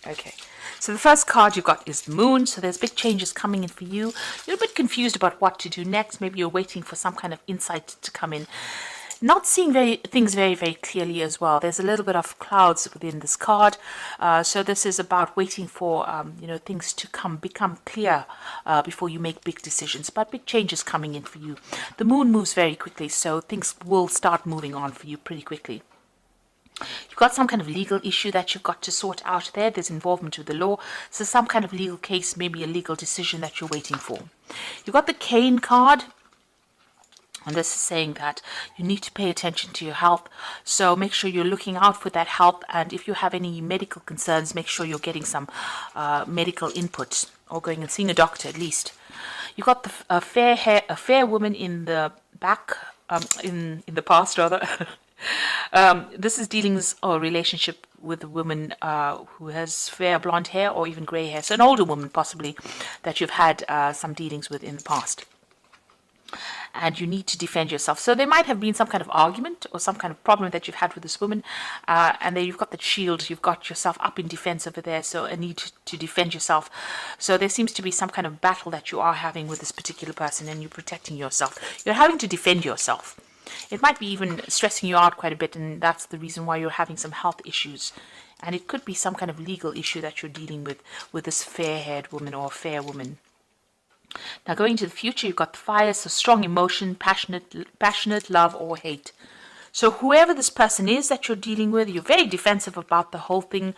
Okay, so the first card you've got is the Moon. So there's big changes coming in for you. You're a bit confused about what to do next. Maybe you're waiting for some kind of insight to come in. Not seeing things very, very clearly as well. There's a little bit of clouds within this card. So this is about waiting for things to become clear before you make big decisions. But big changes coming in for you. The Moon moves very quickly, so things will start moving on for you pretty quickly. You've got some kind of legal issue that you've got to sort out there. There's involvement with the law. So some kind of legal case, maybe a legal decision that you're waiting for. You've got the Cane card. And this is saying that you need to pay attention to your health. So make sure you're looking out for that health. And if you have any medical concerns, make sure you're getting some medical input or going and seeing a doctor at least. You've got a fair woman in the back, in the past rather. This is dealings or relationship with a woman who has fair blonde hair or even grey hair. So an older woman possibly that you've had some dealings with in the past. And you need to defend yourself. So there might have been some kind of argument or some kind of problem that you've had with this woman. And then you've got the shield. You've got yourself up in defense over there. So a need to defend yourself. So there seems to be some kind of battle that you are having with this particular person and you're protecting yourself. You're having to defend yourself. It might be even stressing you out quite a bit, and that's the reason why you're having some health issues. And it could be some kind of legal issue that you're dealing with this fair-haired woman or fair woman. Now going to the future, you've got the fire, so strong emotion, passionate love or hate. So whoever this person is that you're dealing with, you're very defensive about the whole thing.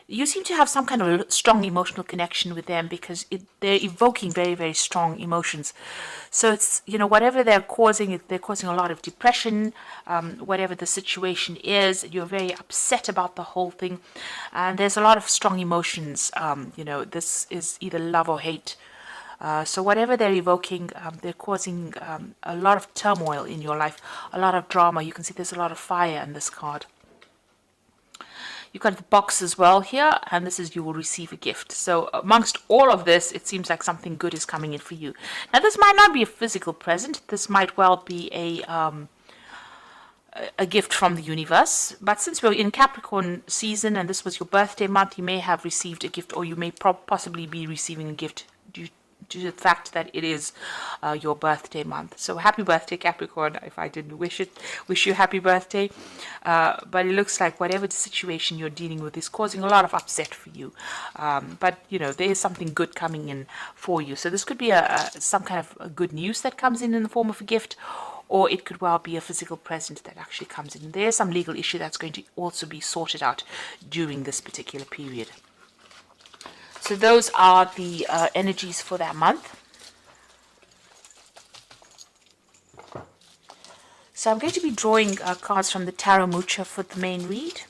You seem to have some kind of strong emotional connection with them because they're evoking very, very strong emotions. So it's, whatever they're causing a lot of depression, whatever the situation is, you're very upset about the whole thing. And there's a lot of strong emotions. This is either love or hate. So whatever they're evoking, they're causing a lot of turmoil in your life, a lot of drama. You can see there's a lot of fire in this card. You've got the box as well here, and this is you will receive a gift. So amongst all of this, it seems like something good is coming in for you. Now, this might not be a physical present. This might well be a gift from the universe. But since we're in Capricorn season and this was your birthday month, you may have received a gift, or you may possibly be receiving a gift due to the fact that it is your birthday month. So happy birthday, Capricorn, if I didn't wish you happy birthday. But it looks like whatever the situation you're dealing with is causing a lot of upset for you. But there is something good coming in for you. So this could be some kind of good news that comes in the form of a gift, or it could well be a physical present that actually comes in. There's some legal issue that's going to also be sorted out during this particular period. So those are the energies for that month. So I'm going to be drawing cards from the Tarot Mucha for the main read.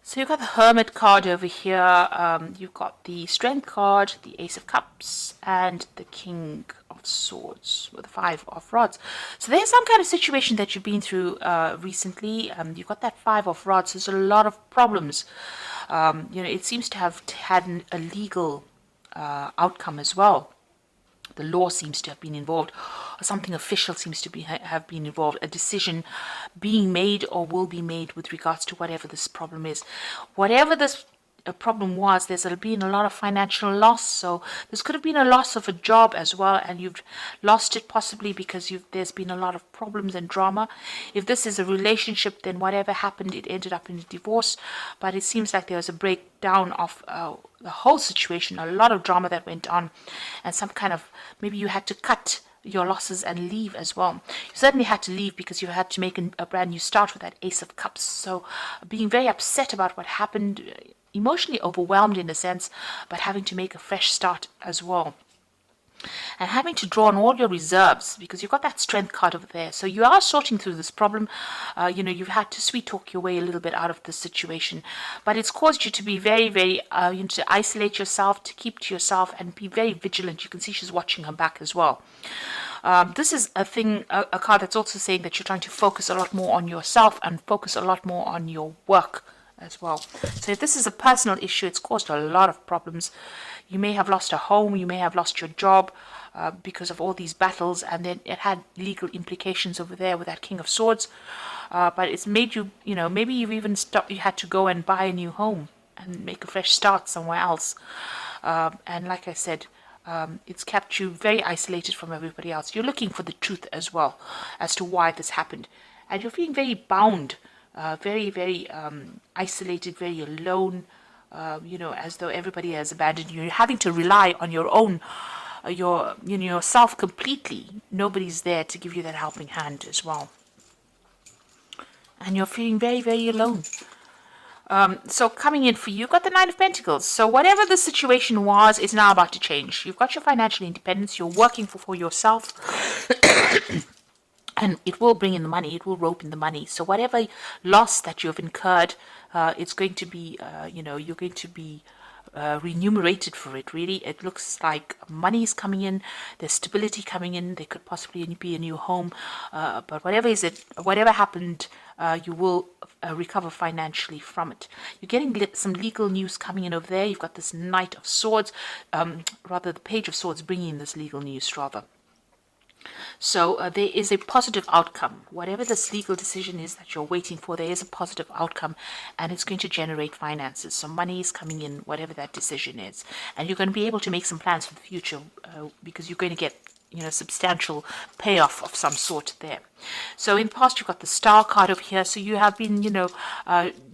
So you've got the Hermit card over here, you've got the Strength card, the Ace of Cups, and the King of Swords with the Five of Rods. So there's some kind of situation that you've been through recently. You've got that Five of Rods. There's a lot of problems. It seems to have had a legal outcome as well. The law seems to have been involved, or something official seems to have been involved, a decision being made or will be made with regards to whatever this problem is. Whatever this problem was, there's been a lot of financial loss, so this could have been a loss of a job as well, and you've lost it possibly because there's been a lot of problems and drama. If this is a relationship, then whatever happened, it ended up in a divorce, but it seems like there was a breakdown of the whole situation, a lot of drama that went on, and some kind of, maybe you had to cut your losses and leave as well. You certainly had to leave because you had to make a brand new start with that Ace of Cups. So being very upset about what happened, emotionally overwhelmed in a sense, but having to make a fresh start as well. And having to draw on all your reserves because you've got that Strength card over there. So you are sorting through this problem. You've had to sweet talk your way a little bit out of this situation. But it's caused you to be very, very, to isolate yourself, to keep to yourself and be very vigilant. You can see she's watching her back as well. This is a card that's also saying that you're trying to focus a lot more on yourself and focus a lot more on your work as well. So if this is a personal issue, it's caused a lot of problems. You may have lost a home, you may have lost your job because of all these battles, and then it had legal implications over there with that King of Swords. But it's made you, maybe you've even stopped, you had to go and buy a new home and make a fresh start somewhere else. And like I said, it's kept you very isolated from everybody else. You're looking for the truth as well as to why this happened. And you're feeling very bound, very, very isolated, very alone, as though everybody has abandoned you. You're having to rely on your own, yourself completely. Nobody's there to give you that helping hand as well. And you're feeling very, very alone. So coming in for you, you've got the Nine of Pentacles. So whatever the situation was, is now about to change. You've got your financial independence. You're working for yourself. And it will bring in the money. It will rope in the money. So whatever loss that you've incurred, it's going to be, you're going to be remunerated for it. Really, it looks like money is coming in, there's stability coming in, there could possibly be a new home, but whatever happened, you will recover financially from it. You're getting some legal news coming in over there. You've got this Knight of Swords, rather the Page of Swords bringing in this legal news rather. So there is a positive outcome. Whatever this legal decision is that you're waiting for, there is a positive outcome, and it's going to generate finances. So money is coming in, whatever that decision is. And you're going to be able to make some plans for the future because you're going to get substantial payoff of some sort there. So in the past, you've got the Star card over here. So you have been,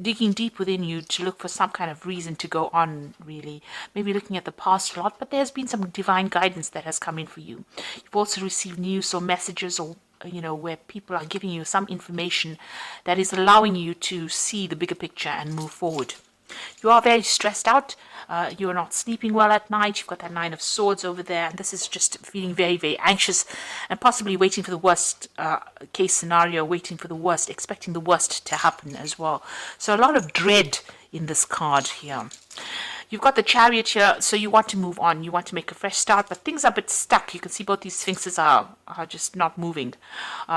digging deep within you to look for some kind of reason to go on, really. Maybe looking at the past a lot, but there's been some divine guidance that has come in for you. You've also received news or messages or where people are giving you some information that is allowing you to see the bigger picture and move forward. You are very stressed out. You're not sleeping well at night. You've got that Nine of Swords over there. And this is just feeling very, very anxious and possibly waiting for the worst case scenario, waiting for the worst, expecting the worst to happen as well. So a lot of dread in this card here. You've got the Chariot here, so you want to move on. You want to make a fresh start, but things are a bit stuck. You can see both these sphinxes are just not moving.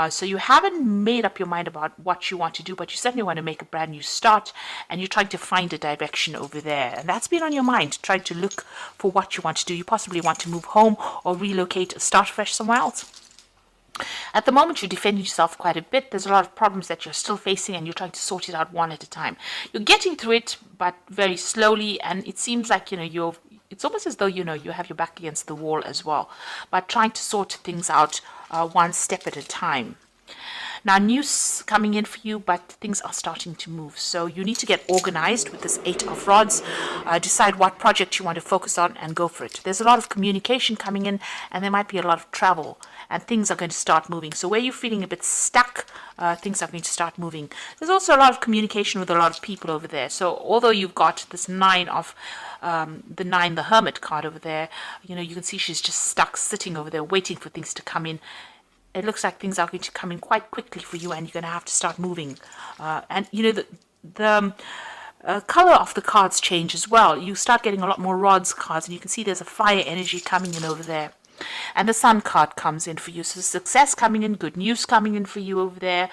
So you haven't made up your mind about what you want to do, but you certainly want to make a brand new start, and you're trying to find a direction over there. And that's been on your mind, trying to look for what you want to do. You possibly want to move home or relocate or start fresh somewhere else. At the moment, you're defending yourself quite a bit. There's a lot of problems that you're still facing, and you're trying to sort it out one at a time. You're getting through it, but very slowly, and it seems like, it's almost as though, you have your back against the wall as well, but trying to sort things out one step at a time. Now, news coming in for you, but things are starting to move. So you need to get organized with this Eight of Rods. Decide what project you want to focus on and go for it. There's a lot of communication coming in, and there might be a lot of travel, and things are going to start moving. So where you're feeling a bit stuck, things are going to start moving. There's also a lot of communication with a lot of people over there. So although you've got this Nine of the Hermit card over there, you can see she's just stuck sitting over there waiting for things to come in. It looks like things are going to come in quite quickly for you, and you're going to have to start moving. The color of the cards change as well. You start getting a lot more Rods cards, and you can see there's a fire energy coming in over there. And the Sun card comes in for you. So success coming in, good news coming in for you over there.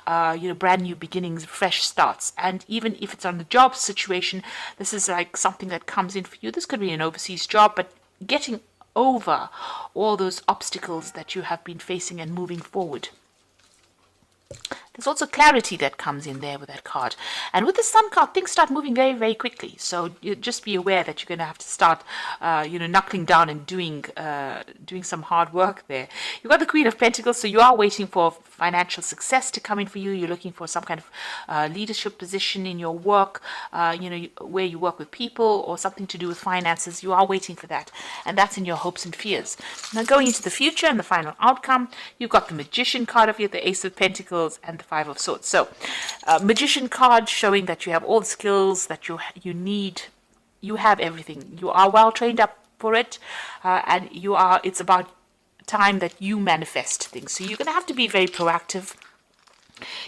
Brand new beginnings, fresh starts. And even if it's on the job situation, this is like something that comes in for you. This could be an overseas job, but getting over all those obstacles that you have been facing and moving forward. There's also clarity that comes in there with that card. And with the Sun card, things start moving very, very quickly. So you just be aware that you're going to have to start, knuckling down and doing some hard work there. You've got the Queen of Pentacles, so you are waiting for financial success to come in for you. You're looking for some kind of leadership position in your work, where you work with people or something to do with finances. You are waiting for that. And that's in your hopes and fears. Now going into the future and the final outcome, you've got the Magician card of you, the Ace of Pentacles, and the Five of Swords. So, Magician card showing that you have all the skills that you need. You have everything. You are well trained up for it, and it's about time that you manifest things. So you're going to have to be very proactive.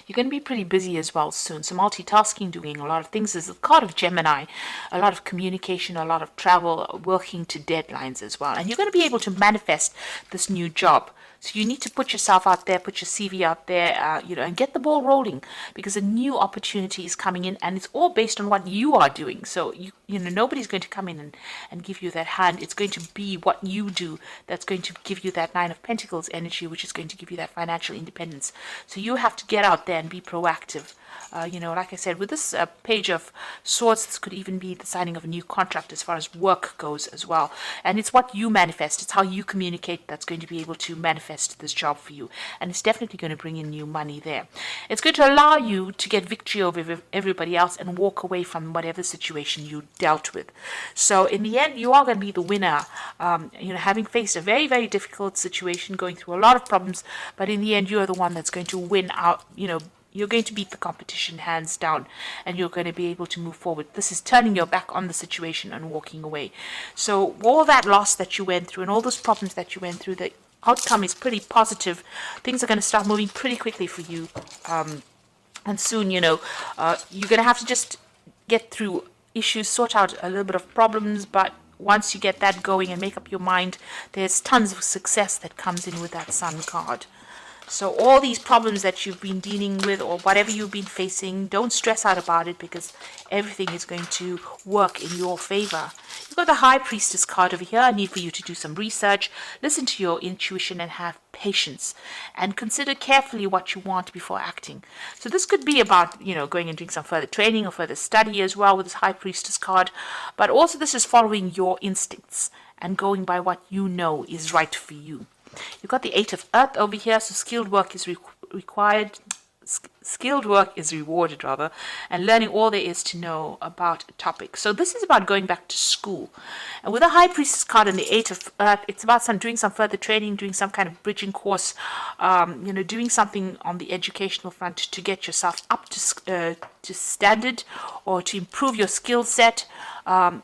You're going to be pretty busy as well soon. So multitasking, doing a lot of things. There's a card of Gemini, a lot of communication, a lot of travel, working to deadlines as well. And you're going to be able to manifest this new job. So you need to put yourself out there, put your CV out there, and get the ball rolling, because a new opportunity is coming in, and it's all based on what you are doing. So nobody's going to come in and give you that hand. It's going to be what you do that's going to give you that Nine of Pentacles energy, which is going to give you that financial independence. So you have to get out there and be proactive. Like I said, with this Page of Swords, this could even be the signing of a new contract as far as work goes as well. And it's what you manifest. It's how you communicate that's going to be able to manifest this job for you. And it's definitely going to bring in new money there. It's going to allow you to get victory over everybody else and walk away from whatever situation you dealt with. So in the end, you are going to be the winner, having faced a very, very difficult situation, going through a lot of problems. But in the end, you are the one that's going to win out, you're going to beat the competition hands down, and you're going to be able to move forward. This is turning your back on the situation and walking away. So all that loss that you went through and all those problems that you went through, the outcome is pretty positive. Things are going to start moving pretty quickly for you. And soon, you're going to have to just get through issues, sort out a little bit of problems, but once you get that going and make up your mind, there's tons of success that comes in with that Sun card. So all these problems that you've been dealing with, or whatever you've been facing, don't stress out about it, because everything is going to work in your favor. You've got the High Priestess card over here. I need for you to do some research, listen to your intuition, and have patience, and consider carefully what you want before acting. So this could be about, going and doing some further training or further study as well with this High Priestess card. But also this is following your instincts and going by what you know is right for you. You've got the Eight of Earth over here, so skilled work is required. Skilled work is rewarded, rather, and learning all there is to know about a topic. So this is about going back to school. And with the High Priestess card and the Eight of Earth, it's about doing some further training, doing some kind of bridging course, doing something on the educational front to get yourself up to standard, or to improve your skill set,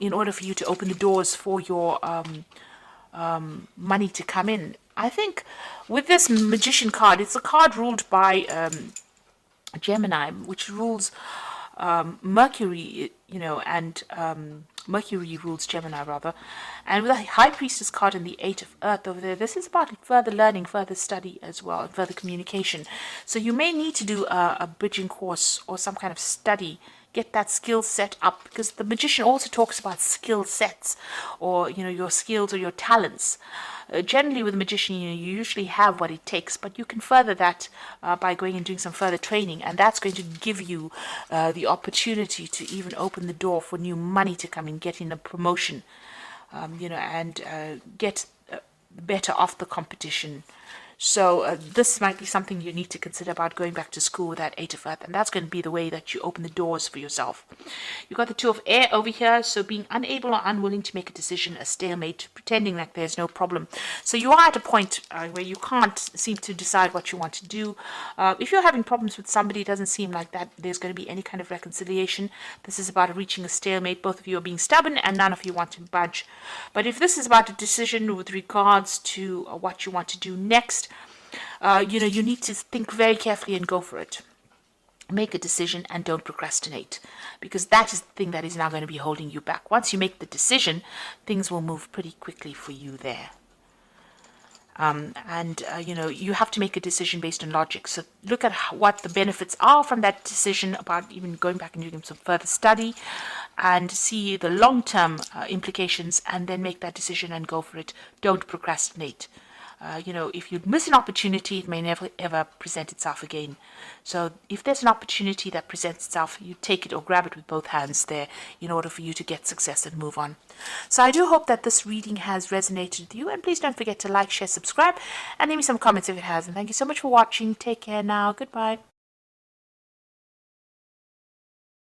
in order for you to open the doors for your money to come in. I think with this Magician card, it's a card ruled by Gemini, which rules Mercury, and Mercury rules Gemini, rather. And with the High Priestess card and the Eight of Earth over there, this is about further learning, further study as well, and further communication. So you may need to do a bridging course or some kind of study, get that skill set up, because the Magician also talks about skill sets, or your skills or your talents. Generally with the Magician, you usually have what it takes, but you can further that by going and doing some further training, and that's going to give you the opportunity to even open the door for new money to come in, get in a promotion, and get better off the competition. So this might be something you need to consider about going back to school with that Eight of Earth, and that's going to be the way that you open the doors for yourself. You've got the Two of Air over here, so being unable or unwilling to make a decision, a stalemate, pretending like there's no problem. So you are at a point where you can't seem to decide what you want to do. If you're having problems with somebody, it doesn't seem like that there's going to be any kind of reconciliation. This is about reaching a stalemate. Both of you are being stubborn, and none of you want to budge. But if this is about a decision with regards to what you want to do next, you need to think very carefully and go for it. Make a decision and don't procrastinate, because that is the thing that is now going to be holding you back. Once you make the decision, things will move pretty quickly for you there. You have to make a decision based on logic. So look at what the benefits are from that decision, about even going back and doing some further study, and see the long-term implications, and then make that decision and go for it. Don't procrastinate. If you miss an opportunity, it may never ever present itself again. So if there's an opportunity that presents itself, you take it or grab it with both hands there, in order for you to get success and move on. So I do hope that this reading has resonated with you, and please don't forget to like, share, subscribe, and leave me some comments if it has. And thank you so much for watching. Take care now. Goodbye.